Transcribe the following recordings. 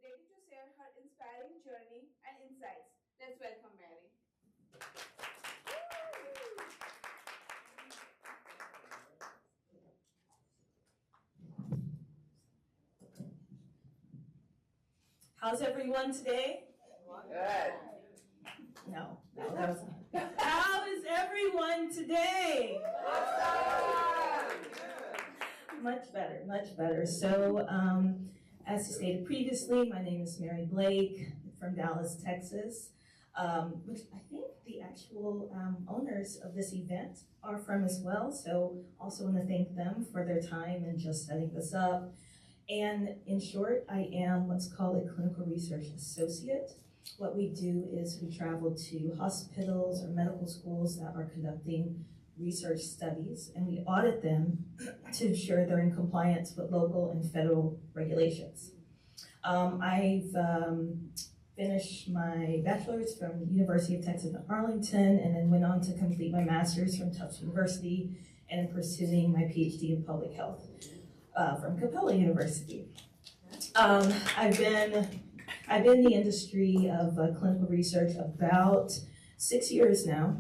ready to share her inspiring journey and insights. Let's welcome Mary. How's everyone today? Good. No, that was. How is everyone today? Much better, much better. So, as stated previously, my name is Mary Blake from Dallas, Texas, which I think the actual owners of this event are from as well. So, also want to thank them for their time and just setting this up. And in short, I am what's called a clinical research associate. What we do is we travel to hospitals or medical schools that are conducting research studies, and we audit them to ensure they're in compliance with local and federal regulations. I've finished my bachelor's from University of Texas at Arlington, and then went on to complete my master's from Tufts University, and I'm pursuing my PhD in public health from Capella University. I've been in the industry of clinical research about 6 years now,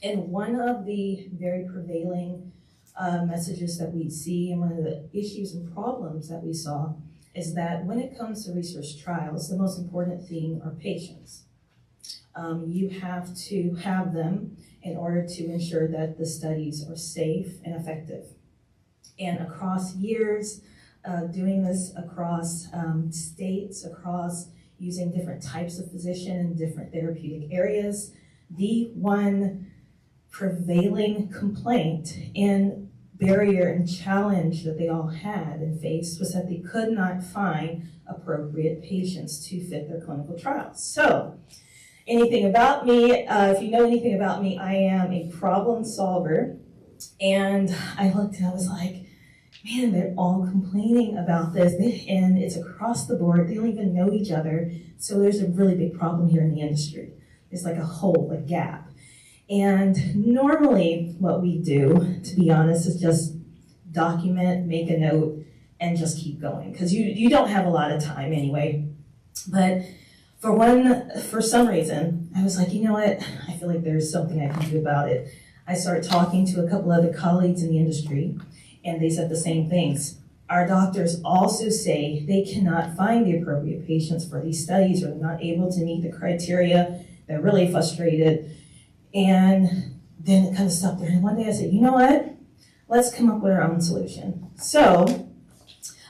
and one of the very prevailing messages that we see, and one of the issues and problems that we saw, is that when it comes to research trials, the most important thing are patients. You have to have them in order to ensure that the studies are safe and effective. And across years, doing this across states, across using different types of physician in different therapeutic areas, the one prevailing complaint and barrier and challenge that they all had and faced was that they could not find appropriate patients to fit their clinical trials. So, anything about me, if you know anything about me, I am a problem solver. And I looked and I was like, man, they're all complaining about this, and it's across the board. They don't even know each other, so there's a really big problem here in the industry. There's like a hole, a gap. And normally what we do, to be honest, is just document, make a note, and just keep going, because you don't have a lot of time anyway. But for some reason, I was like, you know what, I feel like there's something I can do about it. I started talking to a couple other colleagues in the industry, and they said the same things. Our doctors also say they cannot find the appropriate patients for these studies, or they're not able to meet the criteria. They're really frustrated. And then it kind of stopped there. And one day I said, you know what? Let's come up with our own solution. So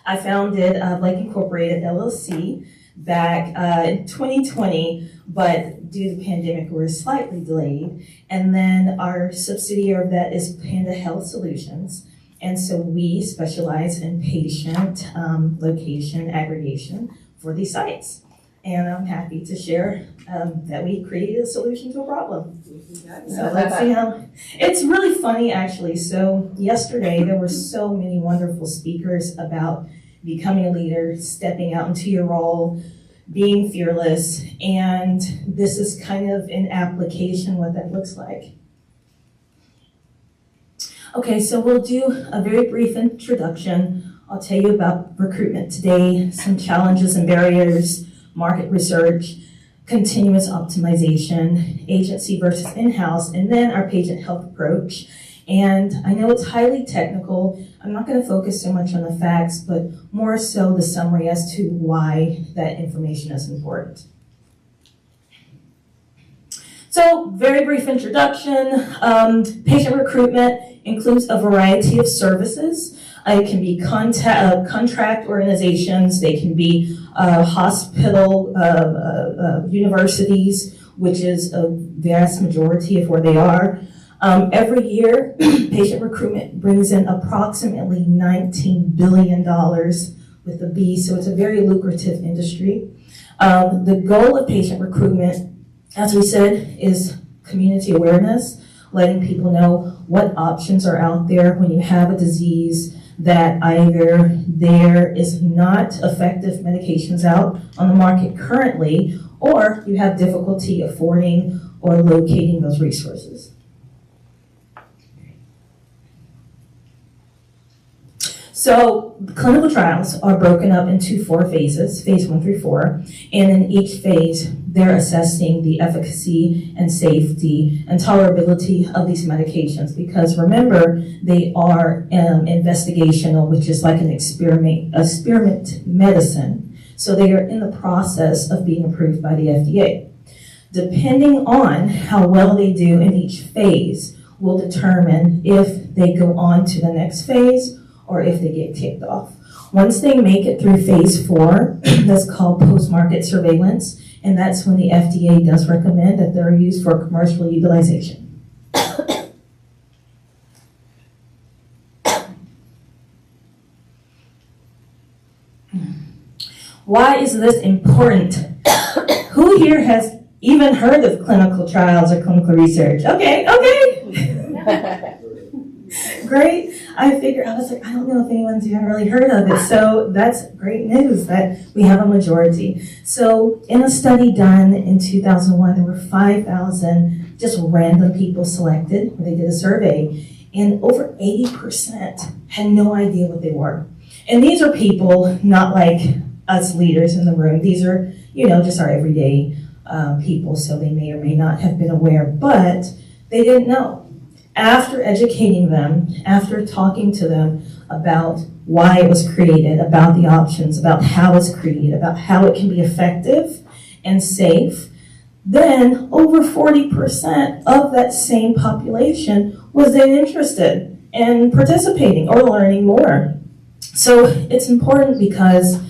I founded Blake Incorporated LLC back in 2020, but due to the pandemic, we were slightly delayed. And then our subsidiary of that is Panda Health Solutions. And so we specialize in patient location aggregation for these sites. And I'm happy to share that we created a solution to a problem. So let's see how, it's really funny actually. So yesterday there were so many wonderful speakers about becoming a leader, stepping out into your role, being fearless, and this is kind of an application what that looks like. Okay, so we'll do a very brief introduction. I'll tell you about recruitment today, some challenges and barriers, market research, continuous optimization, agency versus in-house, and then our patient health approach. And I know it's highly technical. I'm not going to focus so much on the facts, but more so the summary as to why that information is important. So, very brief introduction. Patient recruitment includes a variety of services. It can be contract organizations, they can be hospital, universities, which is a vast majority of where they are. Every year, patient recruitment brings in approximately $19 billion with a B, so it's a very lucrative industry. The goal of patient recruitment, as we said, is community awareness, letting people know what options are out there when you have a disease that either there is not effective medications out on the market currently, or you have difficulty affording or locating those So clinical trials are broken up into 4 phases, phase 1 through 4, and in each phase, they're assessing the efficacy and safety and tolerability of these medications, because remember, they are investigational, which is like an experiment medicine. So they are in the process of being approved by the FDA. Depending on how well they do in each phase will determine if they go on to the next phase or if they get kicked off. Once they make it through phase 4, that's called post-market surveillance, and that's when the FDA does recommend that they're used for commercial utilization. Why is this important? Who here has even heard of clinical trials or clinical research? Okay. Great. I was like, I don't know if anyone's even really heard of it. So that's great news that we have a majority. So in a study done in 2001, there were 5,000 just random people selected where they did a survey, and over 80% had no idea what they were. And these are people not like us leaders in the room. These are, just our everyday people, so they may or may not have been aware, but they didn't know. After educating them, after talking to them about why it was created, about the options, about how it's created, about how it can be effective and safe, then over 40% of that same population was then interested in participating or learning more. So it's important because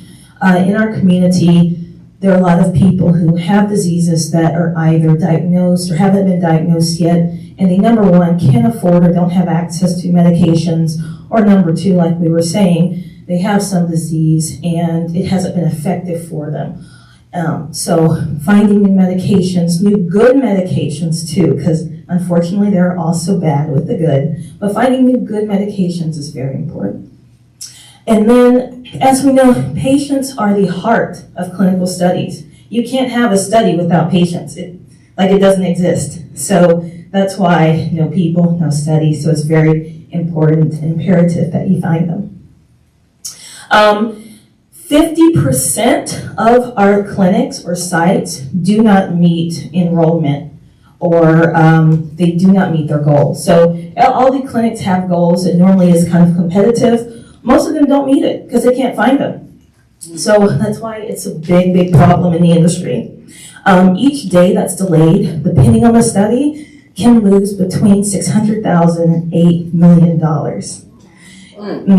in our community, there are a lot of people who have diseases that are either diagnosed or haven't been diagnosed yet, and they, number 1, can't afford or don't have access to medications, or number 2, like we were saying, they have some disease and it hasn't been effective for them. So finding new medications, new good medications too, because unfortunately they're also bad with the good, but finding new good medications is very important. And then, as we know, patients are the heart of clinical studies. You can't have a study without patients. It doesn't exist. So that's why no people, no studies. So it's very important and imperative that you find them. 50% of our clinics or sites do not meet enrollment, or they do not meet their goals. So all the clinics have goals. It normally is kind of competitive. Most of them don't meet it because they can't find them. So that's why it's a big, big problem in the industry. Each day that's delayed, depending on the study, can lose between $600,000 and $8 million.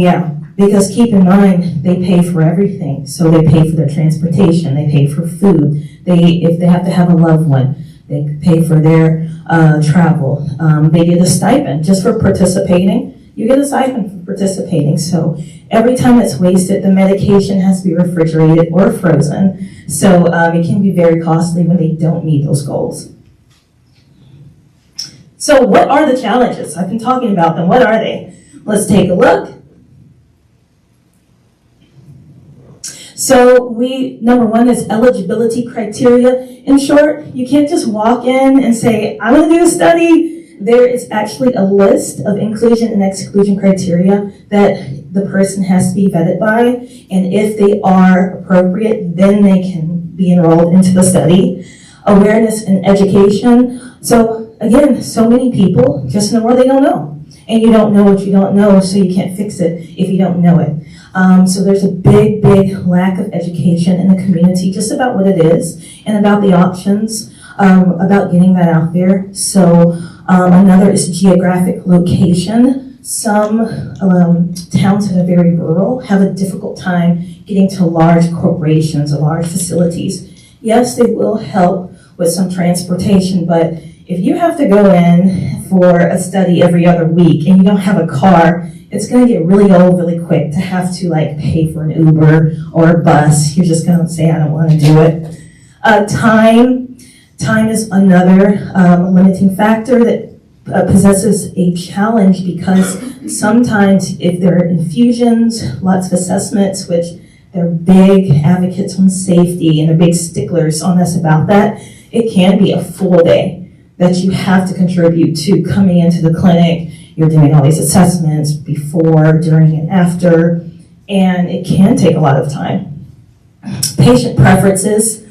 Yeah, because keep in mind, they pay for everything. So they pay for their transportation, they pay for food, if they have to have a loved one, they pay for their travel. They get a stipend just for participating. You get a stipend for participating. So every time it's wasted, the medication has to be refrigerated or frozen. So it can be very costly when they don't meet those goals. So what are the challenges? I've been talking about them. What are they? Let's take a look. So number 1 is eligibility criteria. In short, you can't just walk in and say, I'm going to do a study. There is actually a list of inclusion and exclusion criteria that the person has to be vetted by, and if they are appropriate, then they can be enrolled into the study. Awareness and education. So again, so many people just know what they don't know, and you don't know what you don't know, so you can't fix it if you don't know it. So there's a big, big lack of education in the community just about what it is and about the options, about getting that out there. So another is geographic location. Some towns that are very rural have a difficult time getting to large corporations or large facilities. Yes, they will help with some transportation, but if you have to go in for a study every other week and you don't have a car, it's going to get really old really quick to have to pay for an Uber or a bus. You're just going to say, I don't want to do it. Time is another limiting factor that possesses a challenge, because sometimes if there are infusions, lots of assessments, which they're big advocates on safety and they're big sticklers on us about that, it can be a full day that you have to contribute to coming into the clinic. You're doing all these assessments before, during, and after. and it can take a lot of time. Patient preferences.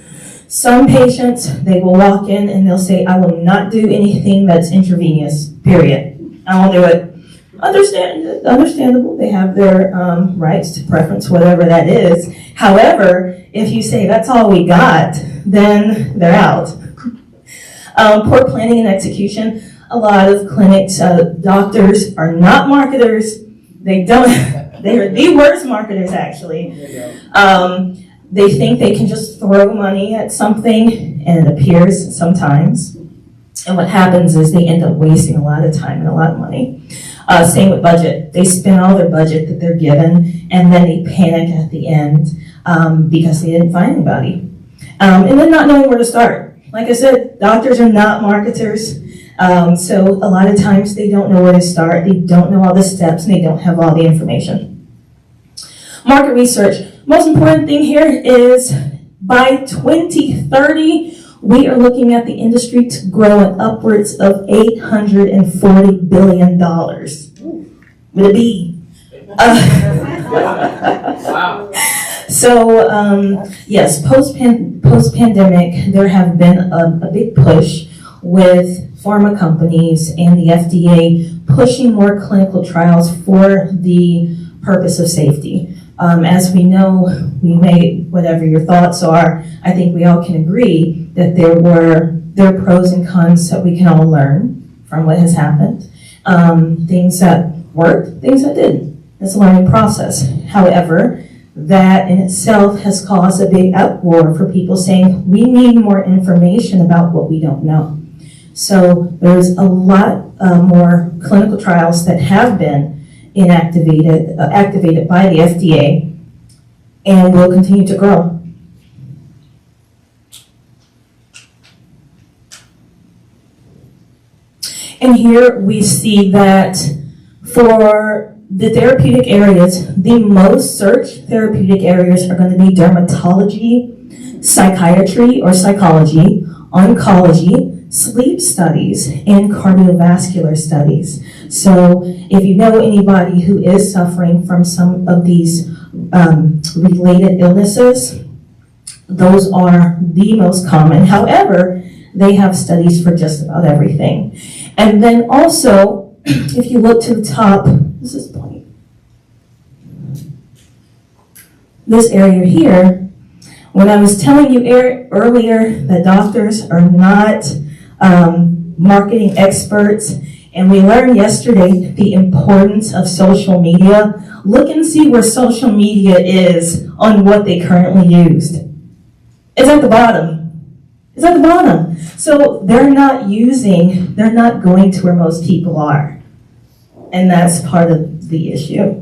Some patients, they will walk in and they'll say, I will not do anything that's intravenous, period. I won't do it. Understandable, they have their rights to preference, whatever that is. However, if you say that's all we got, then they're out. Poor planning and execution. A lot of clinics, doctors are not marketers. They are the worst marketers, actually. They think they can just throw money at something, and it appears sometimes. And what happens is they end up wasting a lot of time and a lot of money. Same with budget. They spend all their budget that they're given, and then they panic at the end because they didn't find anybody. And then not knowing where to start. Like I said, doctors are not marketers. So a lot of times they don't know where to start. They don't know all the steps, and they don't have all the information. Market research. Most important thing here is by 2030, we are looking at the industry to grow at upwards of $840 billion. With a B. Wow. So, yes, post-pandemic, there have been a big push with pharma companies and the FDA pushing more clinical trials for the purpose of safety. As we know, whatever your thoughts are, I think we all can agree that there are pros and cons that we can all learn from what has happened. Things that worked, things that didn't. It's a learning process. However, that in itself has caused a big uproar for people saying, we need more information about what we don't know. So there's a lot more clinical trials that have been activated by the FDA, and will continue to grow. And here we see that for the therapeutic areas, the most searched therapeutic areas are going to be dermatology, psychiatry or psychology, oncology, sleep studies, and cardiovascular studies. So if you know anybody who is suffering from some of these related illnesses, those are the most common. However, they have studies for just about everything. And then also, if you look to the top, this area here, when I was telling you earlier that doctors are not marketing experts, and we learned yesterday the importance of social media. Look and see where social media is on what they currently used. It's at the bottom. It's at the bottom. So they're not going to where most people are. And that's part of the issue.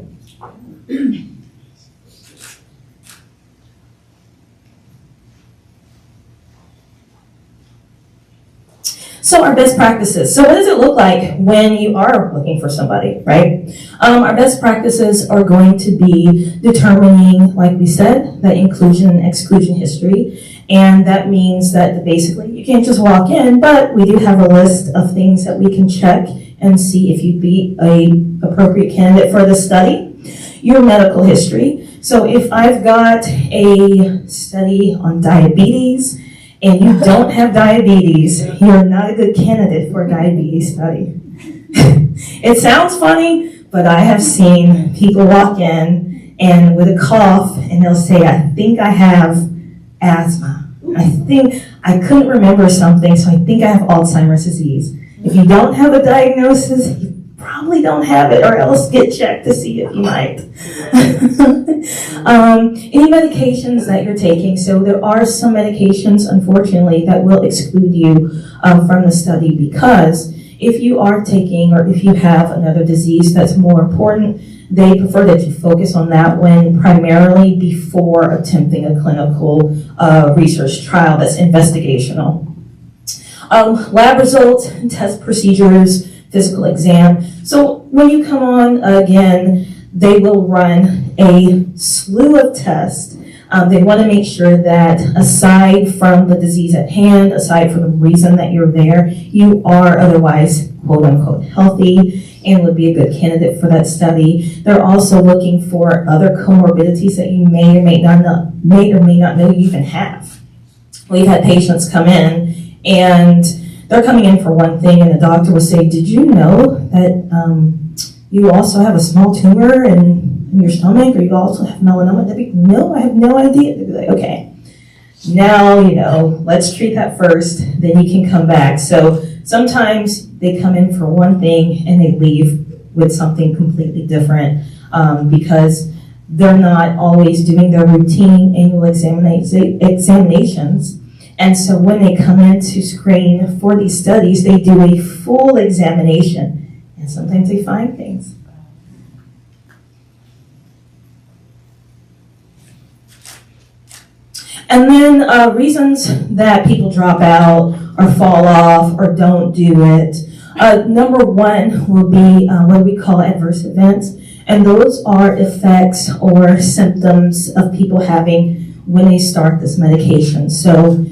So our best practices. So what does it look like when you are looking for somebody, right? Our best practices are going to be determining, like we said, the inclusion and exclusion history. And that means that basically you can't just walk in, but we do have a list of things that we can check and see if you'd be an appropriate candidate for the study. Your medical history. So if I've got a study on diabetes, and you don't have diabetes, you're not a good candidate for a diabetes study. It sounds funny, but I have seen people walk in and with a cough, and they'll say, I think I have asthma. I couldn't remember something, so I think I have Alzheimer's disease. If you don't have a diagnosis, you probably don't have it, or else get checked to see if you might. Any medications that you're taking. So there are some medications, unfortunately, that will exclude you from the study, because if you are taking, or if you have another disease that's more important, they prefer that you focus on that one primarily before attempting a clinical research trial that's investigational. Lab results, test procedures, physical exam. So when you come on, again, they will run a slew of tests They want to make sure that aside from the disease at hand, aside from the reason that you're there, you are otherwise quote unquote healthy and would be a good candidate for that study. They're also looking for other comorbidities that you may or may not know you even have. We've had patients come in and they're coming in for one thing, and the doctor will say, "Did you know that you also have a small tumor in your stomach, or you also have melanoma?" They'd be, "No, I have no idea." They'd be like, "Okay, now let's treat that first, then you can come back." So sometimes they come in for one thing and they leave with something completely different because they're not always doing their routine annual examinations. And so when they come in to screen for these studies, they do a full examination, and sometimes they find things. And then reasons that people drop out or fall off or don't do it. Number one will be what we call adverse events. And those are effects or symptoms of people having when they start this medication. So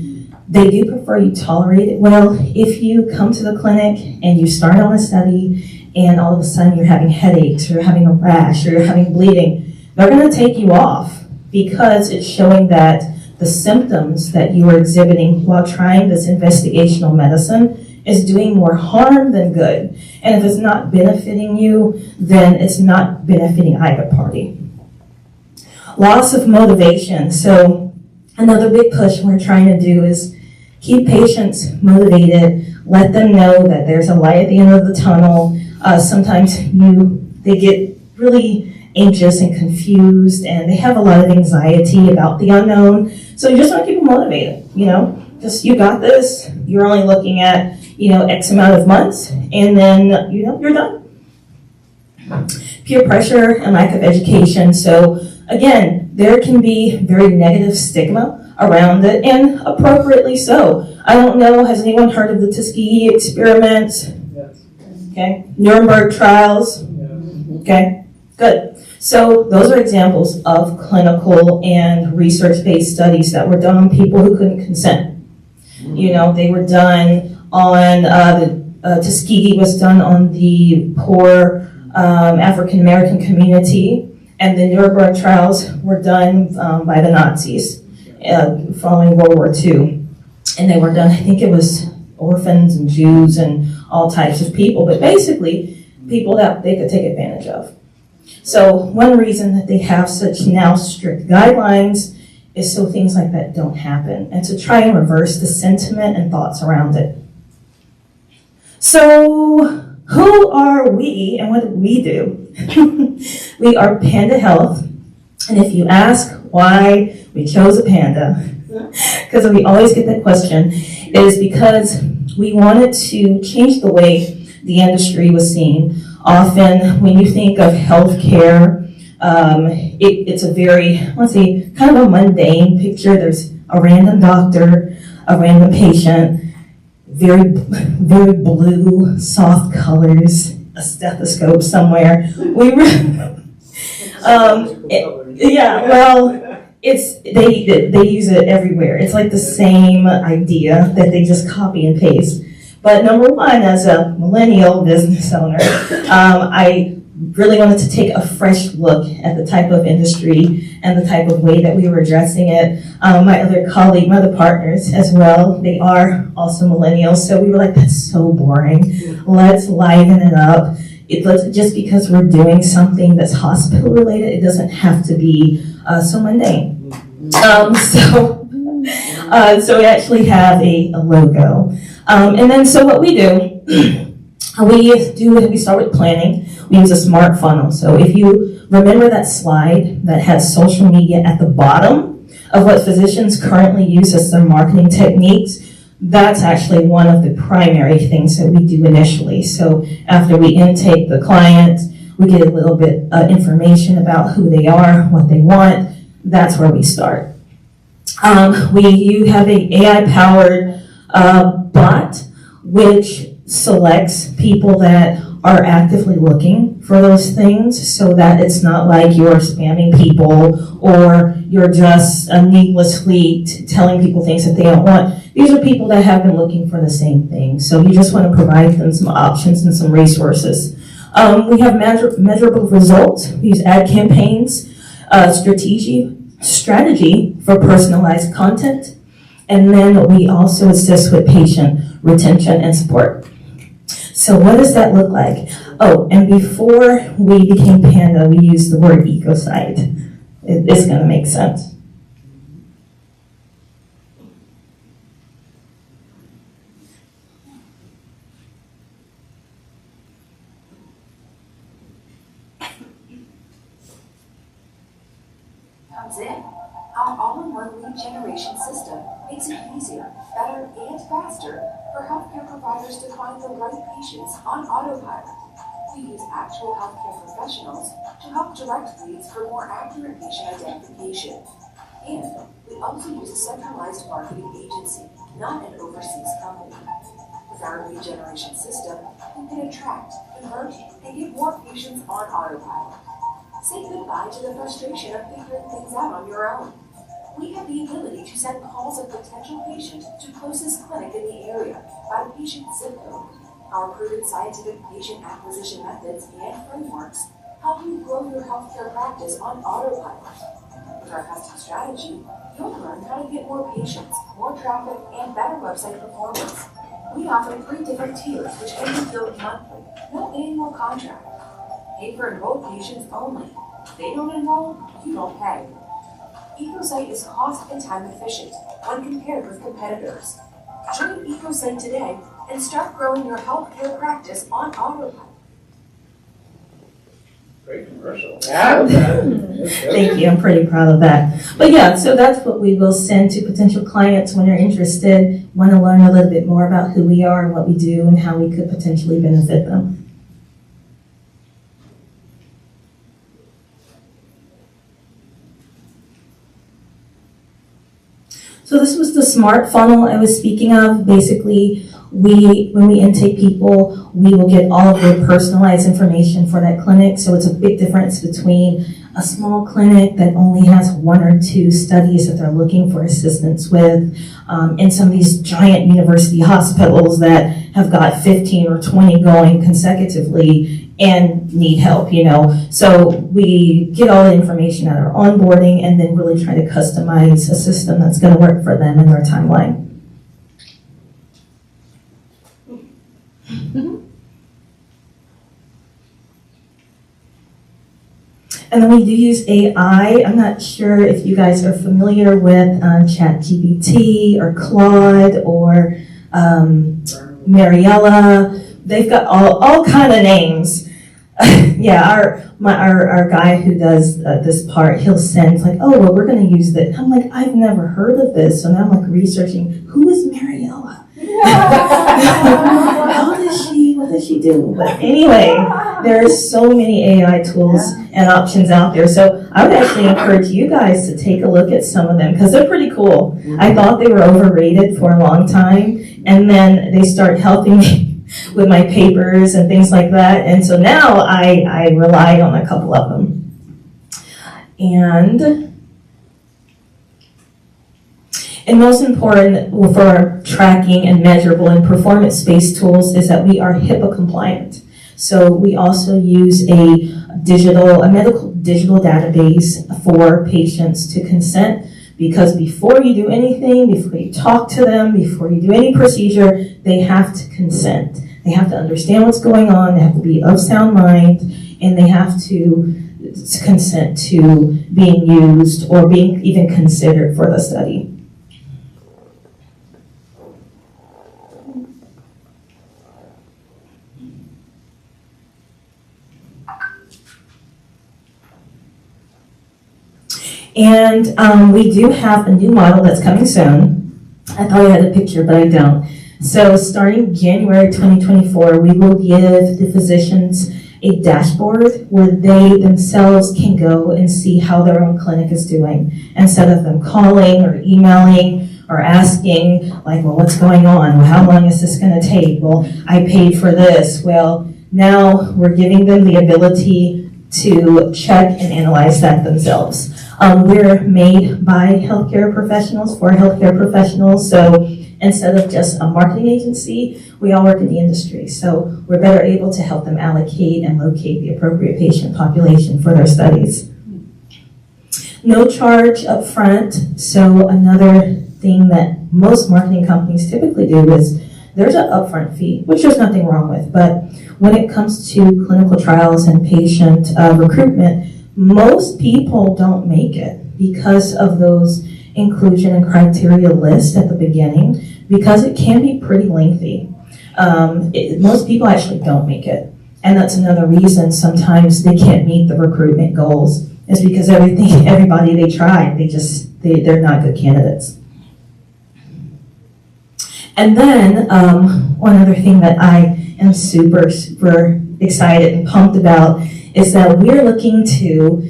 they do prefer you tolerate it well. If you come to the clinic and you start on a study and all of a sudden you're having headaches or you're having a rash or you're having bleeding, they're going to take you off because it's showing that the symptoms that you are exhibiting while trying this investigational medicine is doing more harm than good. And if it's not benefiting you, then it's not benefiting either party. Loss of motivation. So another big push we're trying to do is keep patients motivated, let them know that there's a light at the end of the tunnel. Sometimes they get really anxious and confused, and they have a lot of anxiety about the unknown. So you just want to keep them motivated, just you got this. You're only looking at, X amount of months, and then, you're done. Peer pressure and lack of education. So again, there can be very negative stigma around it, and appropriately so. I don't know, has anyone heard of the Tuskegee experiments? Yes. Okay. Nuremberg trials? Yes. Okay, good. So those are examples of clinical and research-based studies that were done on people who couldn't consent. They were done on, Tuskegee was done on the poor African-American community, and the Nuremberg trials were done by the Nazis following World War II. And they were done, I think it was orphans and Jews and all types of people, but basically people that they could take advantage of. So one reason that they have such now strict guidelines is so things like that don't happen, and to try and reverse the sentiment and thoughts around it. So who are we and what do we do? We are Panda Health, and if you ask why we chose a panda, because we always get that question, it is because we wanted to change the way the industry was seen. Often when you think of healthcare, it's a very, kind of a mundane picture. There's a random doctor, a random patient, very, very blue, soft colors, a stethoscope somewhere. They use it everywhere. It's like the same idea that they just copy and paste. But number one, as a millennial business owner, I really wanted to take a fresh look at the type of industry and the type of way that we were addressing it. My other partners as well, they are also millennials, so we were like, that's so boring. Let's liven it up. Just because we're doing something that's hospital related, it doesn't have to be so mundane. So we actually have a logo. And then so what we do, we start with planning. We use a smart funnel. So if you remember that slide that has social media at the bottom of what physicians currently use as their marketing techniques, that's actually one of the primary things that we do initially. So after we intake the client, we get a little bit of information about who they are, what they want. That's where we start. You have an AI-powered bot which selects people that are actively looking for those things so that it's not like you're spamming people or you're just needlessly telling people things that they don't want. These are people that have been looking for the same thing. So you just want to provide them some options and some resources. We have measurable results. We use ad campaigns, strategy for personalized content, and then we also assist with patient retention and support. So what does that look like? Oh, and before we became Panda, we used the word ecosite. It's going to make sense. Comes in. Our all-in-one lead generation system makes it easier, better, and faster for healthcare providers to find the right patients on autopilot. We use actual healthcare professionals to help direct leads for more accurate patient identification. And we also use a centralized marketing agency, not an overseas company. With our lead generation system, you can attract, convert, and get more patients on autopilot. Say goodbye to the frustration of figuring things out on your own. We have the ability to send calls of potential patient to closest clinic in the area by patient zip code. Our proven scientific patient acquisition methods and frameworks help you grow your healthcare practice on autopilot. With our custom strategy, you'll learn how to get more patients, more traffic, and better website performance. We offer 3 different tiers which can be billed monthly, no annual contract. Pay for enrolled patients only. If they don't enroll, you don't pay. EcoSite is cost and time efficient when compared with competitors. Join EcoSite today and start growing your healthcare practice on autopilot. Great commercial. Thank you, I'm pretty proud of that. But yeah, so that's what we will send to potential clients when they're interested, want to learn a little bit more about who we are and what we do and how we could potentially benefit them. So this was the smart funnel I was speaking of. Basically, when we intake people, we will get all of their personalized information for that clinic. So it's a big difference between a small clinic that only has 1 or 2 studies that they're looking for assistance with, and some of these giant university hospitals that have got 15 or 20 going consecutively and need help, you know. So we get all the information at our onboarding and then really try to customize a system that's going to work for them in their timeline. And then we do use AI. I'm not sure if you guys are familiar with ChatGPT or Claude or Mariella. They've got all kind of names. Yeah, our guy who does this part, he'll send like, oh, well, we're going to use that. I'm like, I've never heard of this. So now I'm like researching, who is Mariella? What does she do? But anyway, there are so many AI tools and options out there. So I would actually encourage you guys to take a look at some of them because they're pretty cool. I thought they were overrated for a long time, and then they start helping me with my papers and things like that. And so now I rely on a couple of them. And most important for our tracking and measurable and performance-based tools is that we are HIPAA compliant. So we also use a medical digital database for patients to consent, because before you do anything, before you talk to them, before you do any procedure, they have to consent. They have to understand what's going on, they have to be of sound mind, and they have to consent to being used or being even considered for the study. And we do have a new model that's coming soon. I thought I had a picture, but I don't. So starting January 2024, we will give the physicians a dashboard where they themselves can go and see how their own clinic is doing, instead of them calling or emailing or asking, like, well, what's going on? Well, how long is this going to take? Well, I paid for this. Well, Now we're giving them the ability to check and analyze that themselves. We're made by healthcare professionals for healthcare professionals, so instead of just a marketing agency, we all work in the industry. So we're better able to help them allocate and locate the appropriate patient population for their studies. No charge up front. So another thing that most marketing companies typically do is there's an upfront fee, which there's nothing wrong with. But when it comes to clinical trials and patient recruitment, most people don't make it because of those inclusion and criteria lists at the beginning, because it can be pretty lengthy. Most people actually don't make it. And that's another reason sometimes they can't meet the recruitment goals, is because everybody they try, they're not good candidates. And then one other thing that I am super, super excited and pumped about is that we're looking to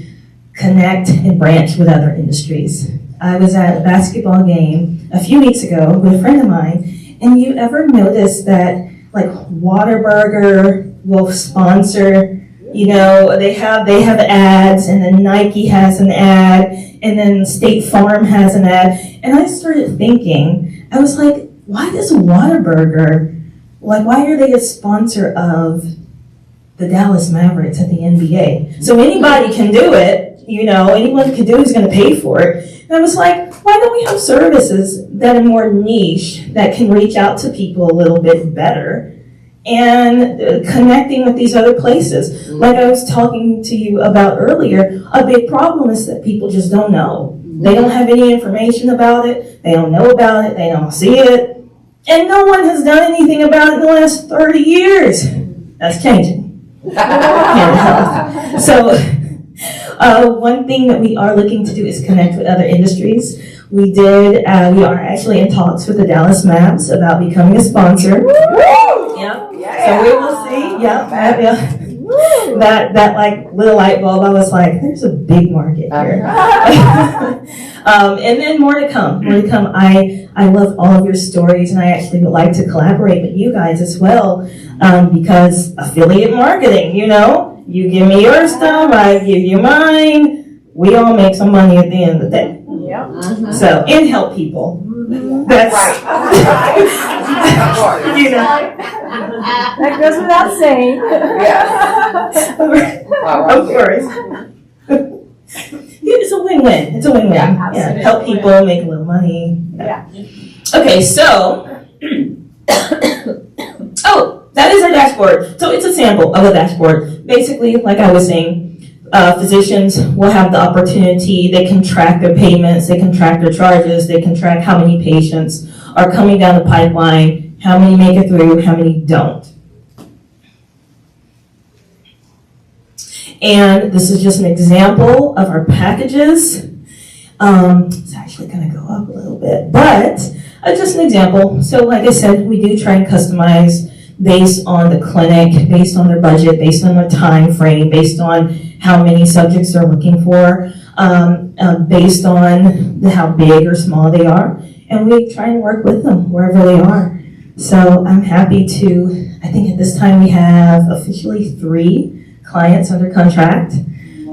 connect and branch with other industries. I was at a basketball game a few weeks ago with a friend of mine, and you ever notice that like Whataburger will sponsor, you know, they have ads, and then Nike has an ad, and then State Farm has an ad, and I started thinking, I was like, why does Whataburger, like why are they a sponsor of the Dallas Mavericks at the NBA? So anybody can do it, you know, anyone can do it who's going to pay for it. And I was like, why don't we have services that are more niche, that can reach out to people a little bit better and connecting with these other places? Like I was talking to you about earlier, a big problem is that people just don't know. They don't have any information about it. They don't know about it. They don't see it. And no one has done anything about it in the last 30 years. That's changing. So one thing that we are looking to do is connect with other industries. We are actually in talks with the Dallas Mavs about becoming a sponsor. Yeah. So we will see. Yeah. That like little light bulb, I was like, there's a big market here. And then more to come. I love all of your stories, and I actually would like to collaborate with you guys as well, because affiliate marketing, you know, you give me your stuff, I give you mine, we all make some money at the end of the day. Yeah. Mm-hmm. So, and help people. That's right. You know. That goes without saying. Yeah. Of course. It's a win-win. It's a win-win. Yeah, help people make a little money. Yeah. Okay, so that is our dashboard. So it's a sample of a dashboard. Basically, like I was saying, physicians will have the opportunity. They can track their payments. They can track their charges. They can track how many patients are coming down the pipeline, how many make it through, how many don't. And this is just an example of our packages. It's actually going to go up a little bit, but just an example. So like I said, we do try and customize based on the clinic, based on their budget, based on their time frame, based on how many subjects they're looking for, based on how big or small they are. And we try and work with them wherever they are. So I'm happy to, I think at this time we have officially 3 clients under contract.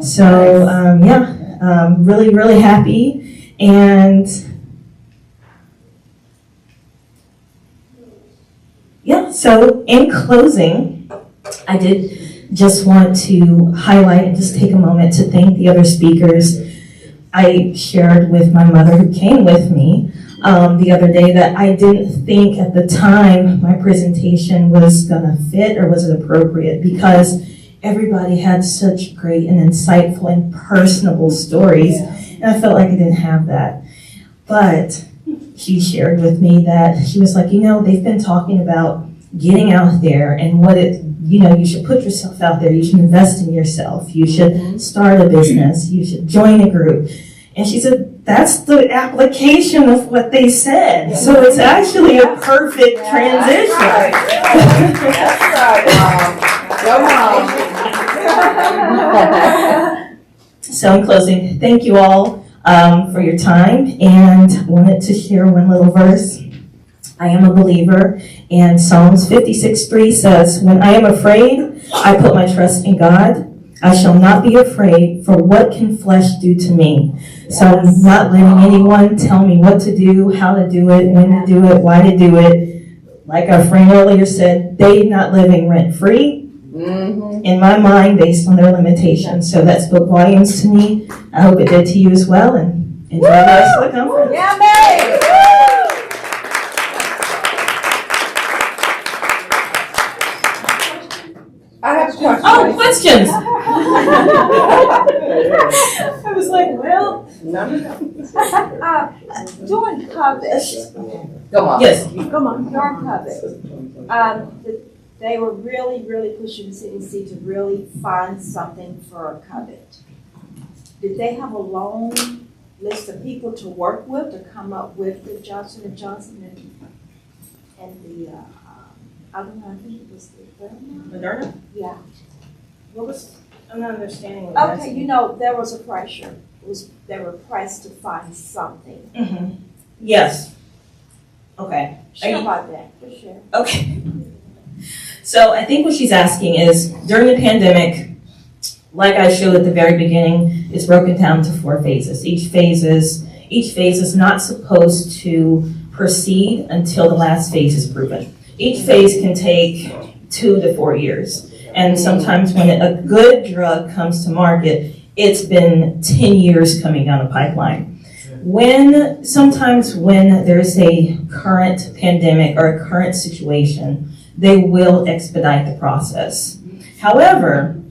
So really, really happy. And yeah, so in closing, I did just want to highlight and just take a moment to thank the other speakers. I shared with my mother who came with me the other day that I didn't think at the time my presentation was gonna fit or was it appropriate, because everybody had such great and insightful and personable stories, and I felt like I didn't have that. But she shared with me that she was like, you know, they've been talking about getting out there and what it, you know, you should put yourself out there, you should invest in yourself, you should start a business, you should join a group. And she said, that's the application of what they said. So it's actually a perfect transition. That's right. So in closing, thank you all for your time, and wanted to share one little verse I am a believer, and Psalms 56:3 says, "When I am afraid, I put my trust in God. I shall not be afraid, for what can flesh do to me?" So I'm not letting anyone tell me what to do, how to do it, when to do it, why to do it. Like our friend earlier said, they're not living rent-free in my mind based on their limitations. So that spoke volumes to me. I hope it did to you as well, and enjoy the rest of the conference. Yeah, Mary! I have questions. Oh, questions! I was like, well. During COVID, Go on. Yes. during COVID, they were really pushing the CDC to really find something for COVID. Did they have a long list of people to work with to come up with the Johnson & Johnson and the other one? I think it was the Moderna? Yeah. What was, I'm not understanding what you're Okay, asking. you know, there was a pressure. They were pressed to find something. Mm-hmm. Yes. Okay. Share about that. Just share. Okay. So I think what she's asking is, during the pandemic, like I showed at the very beginning, it's broken down to 4 phases. Each phase is not supposed to proceed until the last phase is proven. Each phase can take 2 to 4 years. And sometimes when a good drug comes to market, it's been 10 years coming down the pipeline. Sometimes when there's a current pandemic or a current situation, they will expedite the process. However,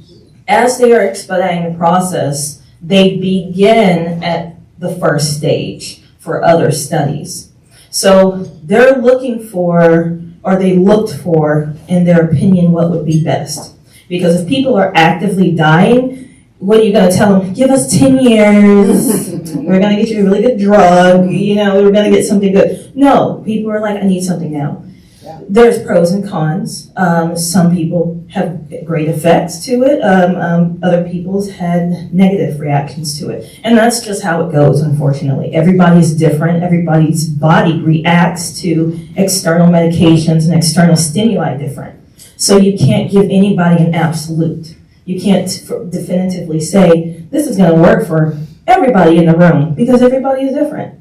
as they are expediting the process, they begin at the first stage for other studies. So they're looking for, or they looked for, in their opinion, what would be best. Because if people are actively dying, what are you going to tell them? Give us 10 years. We're going to get you a really good drug. We're going to get something good. No, people are like, I need something now. Yeah. There's pros and cons. Some people have great effects to it. Other people's had negative reactions to it. And that's just how it goes, unfortunately. Everybody's different. Everybody's body reacts to external medications and external stimuli different. So you can't give anybody an absolute. You can't definitively say, this is going to work for everybody in the room, because everybody is different.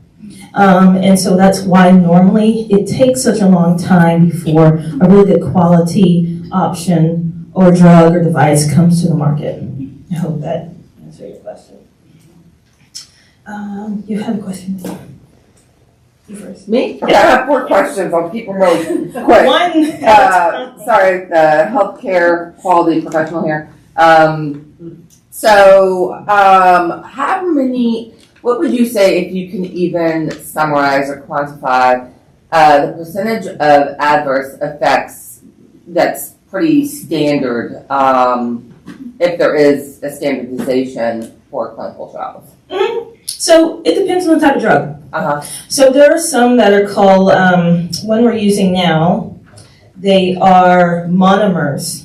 And so that's why normally it takes such a long time before a really good quality option or drug or device comes to the market. I hope that answers your question. You had a question? You first. Me? Yeah, I have 4 questions. I'll keep them really quick. One. Sorry, the healthcare quality professional here. What would you say, if you can even summarize or quantify the percentage of adverse effects that's pretty standard, if there is a standardization for clinical trials? Mm-hmm. So it depends on the type of drug. Uh-huh. So there are some that are called, one we're using now, they are monomers,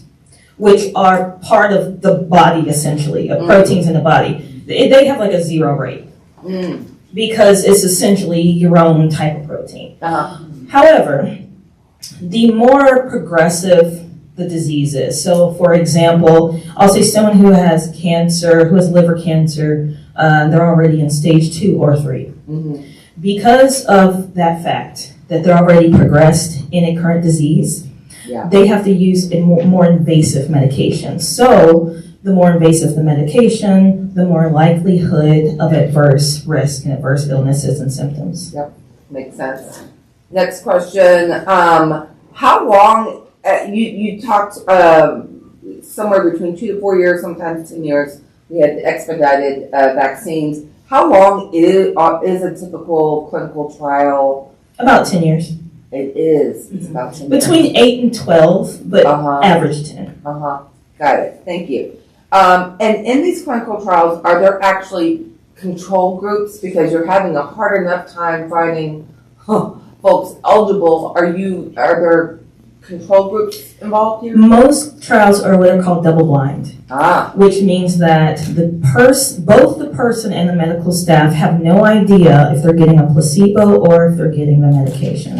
which are part of the body, essentially, of proteins in the body. They have like a 0 rate because it's essentially your own type of protein. Uh-huh. However, the more progressive the disease is, so for example, I'll say someone who has cancer, who has liver cancer, they're already in stage 2 or 3. Mm-hmm. Because of that fact, that they're already progressed in a current disease, they have to use a more invasive medication. So the more invasive the medication, the more likelihood of adverse risk and adverse illnesses and symptoms. Yep, makes sense. Next question. How long, you talked somewhere between 2 to 4 years, sometimes 10 years, we had expedited vaccines. How long is a typical clinical trial? About 10 years. It is. It's about 10 years. Between 8 and 12, but average 10. Got it. Thank you. And in these clinical trials, are there actually control groups? Because you're having a hard enough time finding folks eligible. Are there control groups involved here? Most trials are what are called double-blind, which means that both the person and the medical staff have no idea if they're getting a placebo or if they're getting the medication.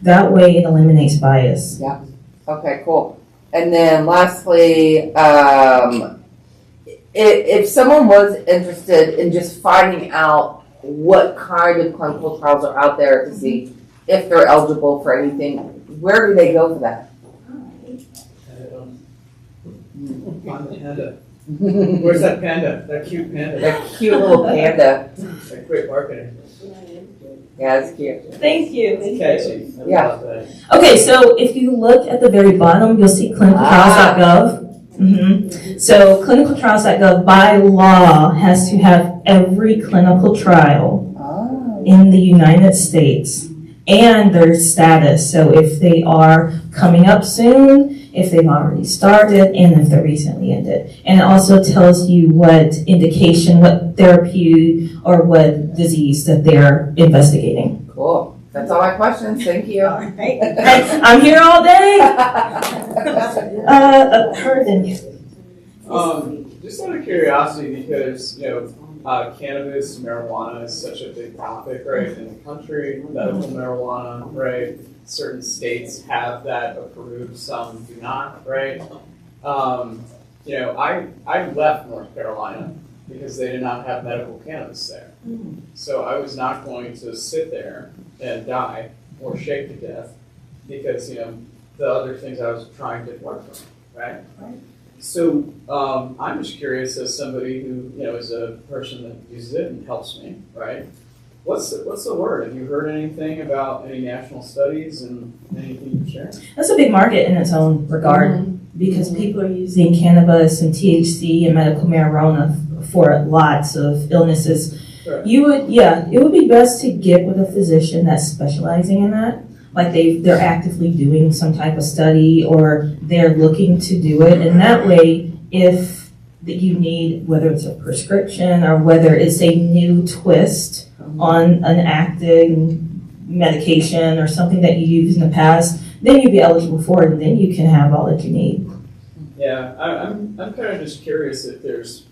That way it eliminates bias. Yeah. Okay, cool. And then lastly, if someone was interested in just finding out what kind of clinical trials are out there to see if they're eligible for anything, where do they go for that? Find the panda. Where's that panda? That cute panda. That cute little panda. Like great marketing. Yeah, it's cute. Thank you. It's catchy. I Yeah. love that. Okay, so if you look at the very bottom, you'll see clinicaltrials.gov. So clinicaltrials.gov by law has to have every clinical trial in the United States and their status. So if they are coming up soon, if they've already started, and if they're recently ended. And it also tells you what indication, what therapy, or what disease that they're investigating. Cool. That's all my questions. Thank you. I'm here all day. Just out of curiosity, because cannabis, marijuana is such a big topic, right, in the country. Medical marijuana, right? Certain states have that approved, some do not, right? I left North Carolina because they did not have medical cannabis there. So I was not going to sit there and die or shake to death because, the other things I was trying to work from, right? So I'm just curious, as somebody who, is a person that uses it and helps me, right? What's the word? Have you heard anything about any national studies and anything you can share? That's a big market in its own regard because people are using cannabis and THC and medical marijuana for lots of illnesses. Sure. It would be best to get with a physician that's specializing in that. Like they're actively doing some type of study or they're looking to do it. And that way, if that you need, whether it's a prescription or whether it's a new twist on an active medication or something that you used in the past, then you'd be eligible for it and then you can have all that you need. Yeah, I'm kind of just curious if there's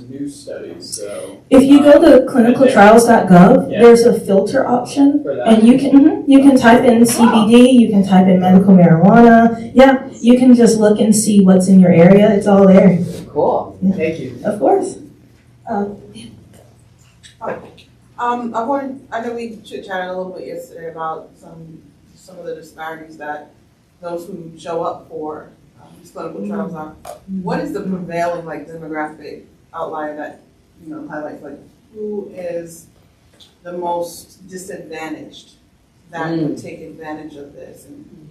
new studies. So if you go to clinicaltrials.gov, there's a filter option, for that. and you can type in CBD, you can type in medical marijuana. Yeah, you can just look and see what's in your area. It's all there. Cool. Yeah. Thank you. Of course. I know we chit-chatted a little bit yesterday about some of the disparities that those who show up for these clinical trials are. What is the prevailing demographic outlier that highlights who is the most disadvantaged that would take advantage of this and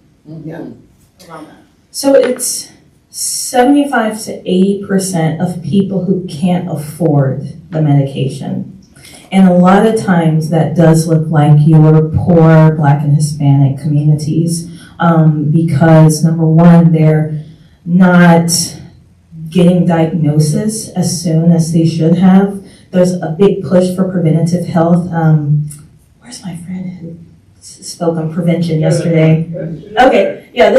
around that? So it's 75 to 80% of people who can't afford the medication. And a lot of times that does look like your poor Black and Hispanic communities because number one, they're not getting diagnosis as soon as they should have. There's a big push for preventative health. Where's my friend who spoke on prevention yesterday? Okay, yeah.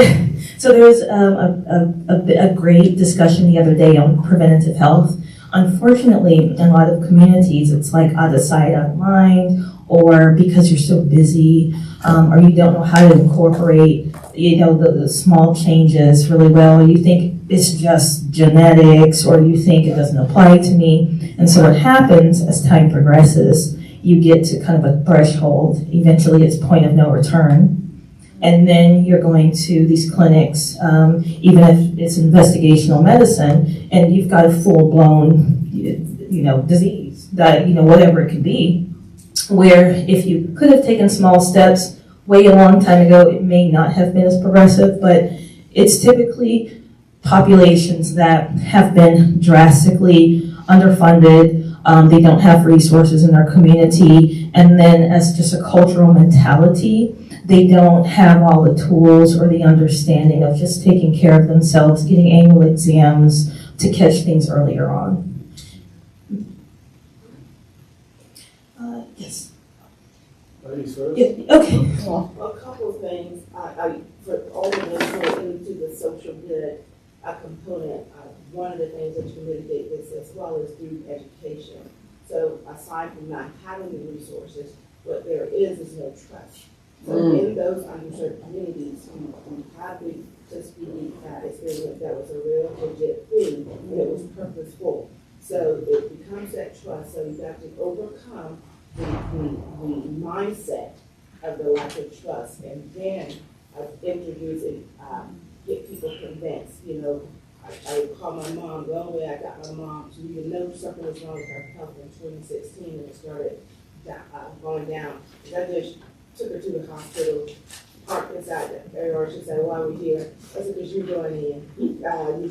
So there was a great discussion the other day on preventative health. Unfortunately, in a lot of communities, it's like out of sight, out of mind, or because you're so busy, or you don't know how to incorporate, the small changes really well. You think it's just genetics, or you think it doesn't apply to me. And so what happens as time progresses, you get to kind of a threshold. Eventually, it's point of no return. And then you're going to these clinics, even if it's investigational medicine, and you've got a full-blown, disease, that, whatever it could be, where if you could have taken small steps way a long time ago, it may not have been as progressive, but it's typically populations that have been drastically underfunded. They don't have resources in their community, and then as just a cultural mentality, they don't have all the tools or the understanding of just taking care of themselves, getting annual exams to catch things earlier on. I ladies first. Yeah, okay. A couple of things, for all of us who are into the social good component, one of the things that you can mitigate this as well is through education. So aside from not having the resources, what there is no trust. So in those underserved communities, you have to just be that experience that was a real legit thing and it was purposeful. So it becomes that trust. So you have to overcome the mindset of the lack of trust, and then introduce it, get people convinced. You know, I would call my mom. The only way I got my mom to even know something was wrong with her health in 2016 when it started going down. I just took her to the hospital, parked inside the or she said, "Why are we here?" I said, "Because you're going in. You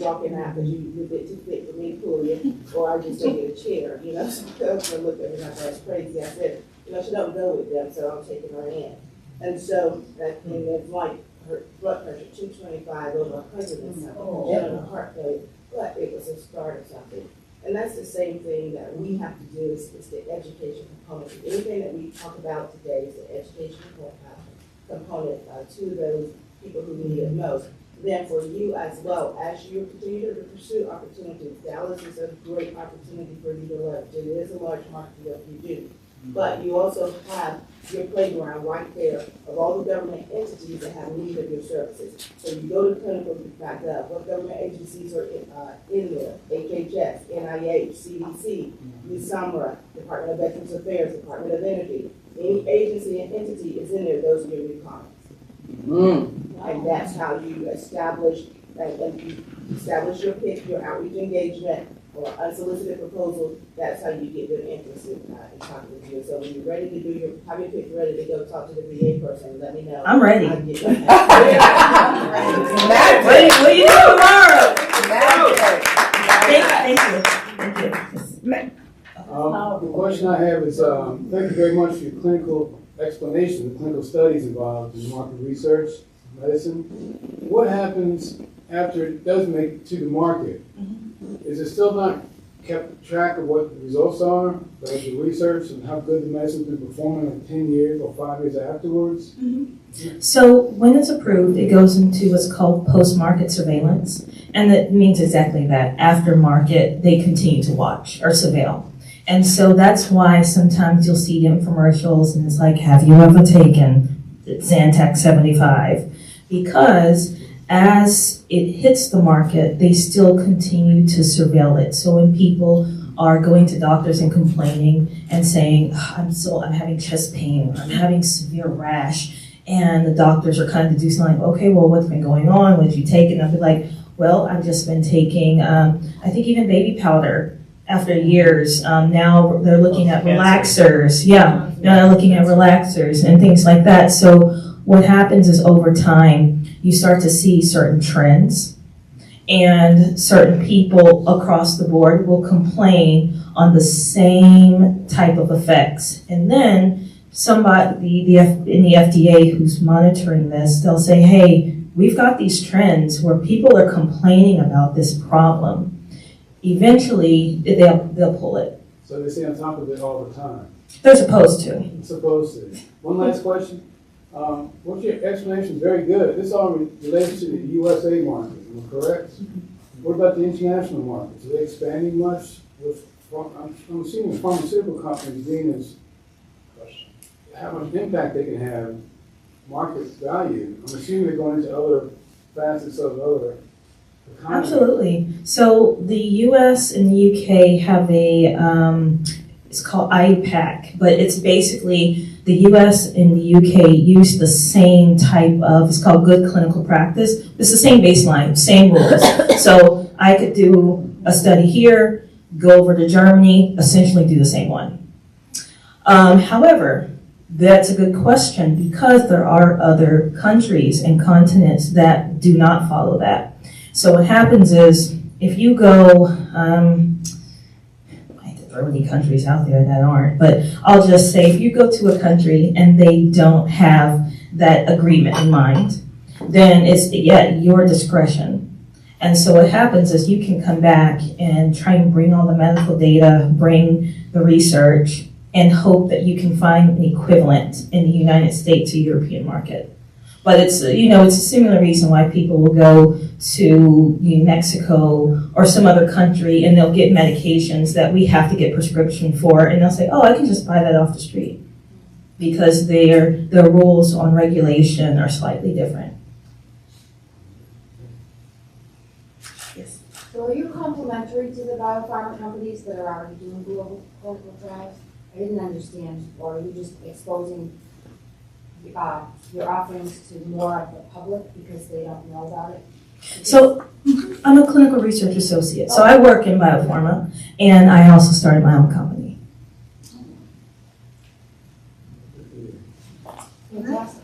walking out because you're a bit too thick for me to pull you, or I just take you a chair." You know, so I looked at me like I was crazy. I said, "You know, she don't go with them, so I'm taking her in." And so that thing is like her blood pressure 225 over 100 and something, and a heart rate, but it was a start of something. And that's the same thing that we have to do is the education component. Anything that we talk about today is the education component to those people who need it most. Then for you as well, as you continue to pursue opportunities, Dallas is a great opportunity for you to leverage. It is a large market that you do. But you also have your playground right there of all the government entities that have need of your services. So you go to clinical.gov, what government agencies are in there? HHS, NIH, CDC, USAMRA, Department of Veterans Affairs, Department of Energy. Any agency and entity is in there, those are your requirements. And that's how you establish, and you establish your pitch, your outreach engagement, or unsolicited proposal. That's how you get them interested in talking with you. So when you're ready to do your, have your pitch ready to go talk to the VA person, let me know. I'm ready. Magic. What are you doing tomorrow? Magic. Thank you. The question I have is, thank you very much for your clinical explanation, the clinical studies involved in market research, medicine. What happens after it does make it to the market? Is it still not kept track of what the results are, like the research and how good the medicine's been performing in 10 years or 5 years afterwards? So when it's approved, it goes into what's called post-market surveillance, and that means exactly that. After market, they continue to watch or surveil. And so that's why sometimes you'll see infomercials and it's like, have you ever taken Zantac 75? Because as it hits the market, they still continue to surveil it. So when people are going to doctors and complaining and saying, I'm having chest pain, I'm having severe rash, and the doctors are kind of deducing like, okay, well, what's been going on? What did you take? And I'll be like, well, I've just been taking, I think even baby powder after years. Now they're looking at relaxers. Yeah, now they're looking at relaxers and things like that. So what happens is over time, you start to see certain trends, and certain people across the board will complain on the same type of effects. And then somebody in the FDA who's monitoring this, they'll say, hey, we've got these trends where people are complaining about this problem. Eventually, they'll pull it. So they stay on top of it all the time. They're supposed to. Supposed to. One last question. What's your explanation is very good. This all relates to the USA market, am I correct? What about the international markets? Are they expanding much? I'm assuming pharmaceutical companies being as how much impact they can have market value. I'm assuming they're going into other facets of other economies. Absolutely. So the US and the UK have a, it's called IUPAC, but it's basically the US and the UK use the same type of, it's called good clinical practice. It's the same baseline, same rules. So I could do a study here, go over to Germany, essentially do the same one. However, that's a good question because there are other countries and continents that do not follow that. So what happens is if you go, there are many countries out there that aren't, but I'll just say if you go to a country and they don't have that agreement in mind, then it's your discretion. And so what happens is you can come back and try and bring all the medical data, bring the research, and hope that you can find an equivalent in the United States or European market. But it's, it's a similar reason why people will go to Mexico or some other country and they'll get medications that we have to get prescription for, and they'll say, oh, I can just buy that off the street, because their rules on regulation are slightly different. Yes. So are you complementary to the biopharma companies that are already doing global clinical trials? I didn't understand, or are you just exposing your offerings to more of the public because they don't know about it? So I'm a clinical research associate. So I work in biopharma, and I also started my own company. Fantastic.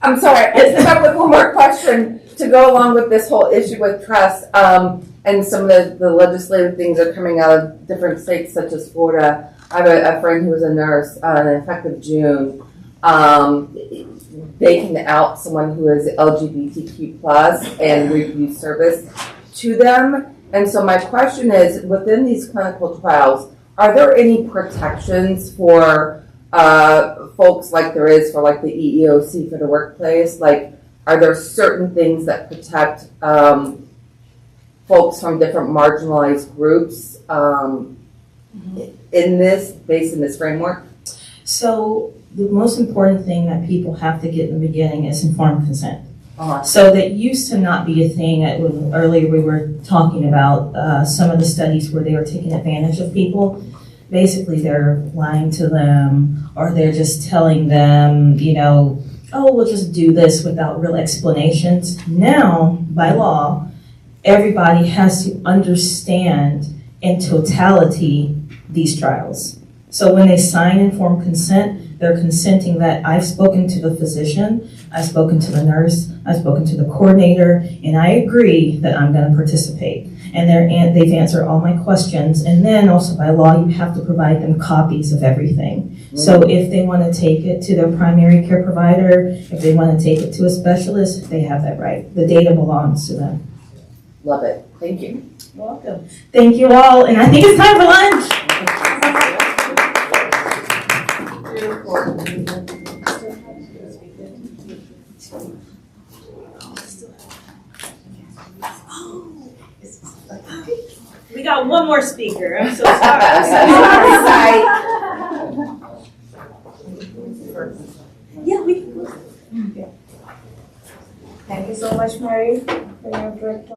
I'm sorry, I just have one more question to go along with this whole issue with trust. And some of the legislative things are coming out of different states such as Florida. I have a friend who was a nurse, effective June. They can out someone who is LGBTQ plus and refuse service to them. And so my question is, within these clinical trials, are there any protections for folks like there is for like the EEOC for the workplace? Like, are there certain things that protect folks from different marginalized groups based in this framework? So the most important thing that people have to get in the beginning is informed consent. Uh-huh. So that used to not be a thing. Earlier we were talking about some of the studies where they were taking advantage of people. Basically they're lying to them, or they're just telling them, oh, we'll just do this without real explanations. Now, by law, everybody has to understand in totality these trials. So when they sign informed consent, they're consenting that I've spoken to the physician, I've spoken to the nurse, I've spoken to the coordinator, and I agree that I'm going to participate. And they've answered all my questions. And then also by law, you have to provide them copies of everything. Mm-hmm. So if they want to take it to their primary care provider, if they want to take it to a specialist, they have that right. The data belongs to them. Love it. Thank you. You're welcome. Thank you all. And I think it's time for lunch. We got one more speaker. I'm so sorry. Yeah, we can. Thank you so much, Mary, for your great talk.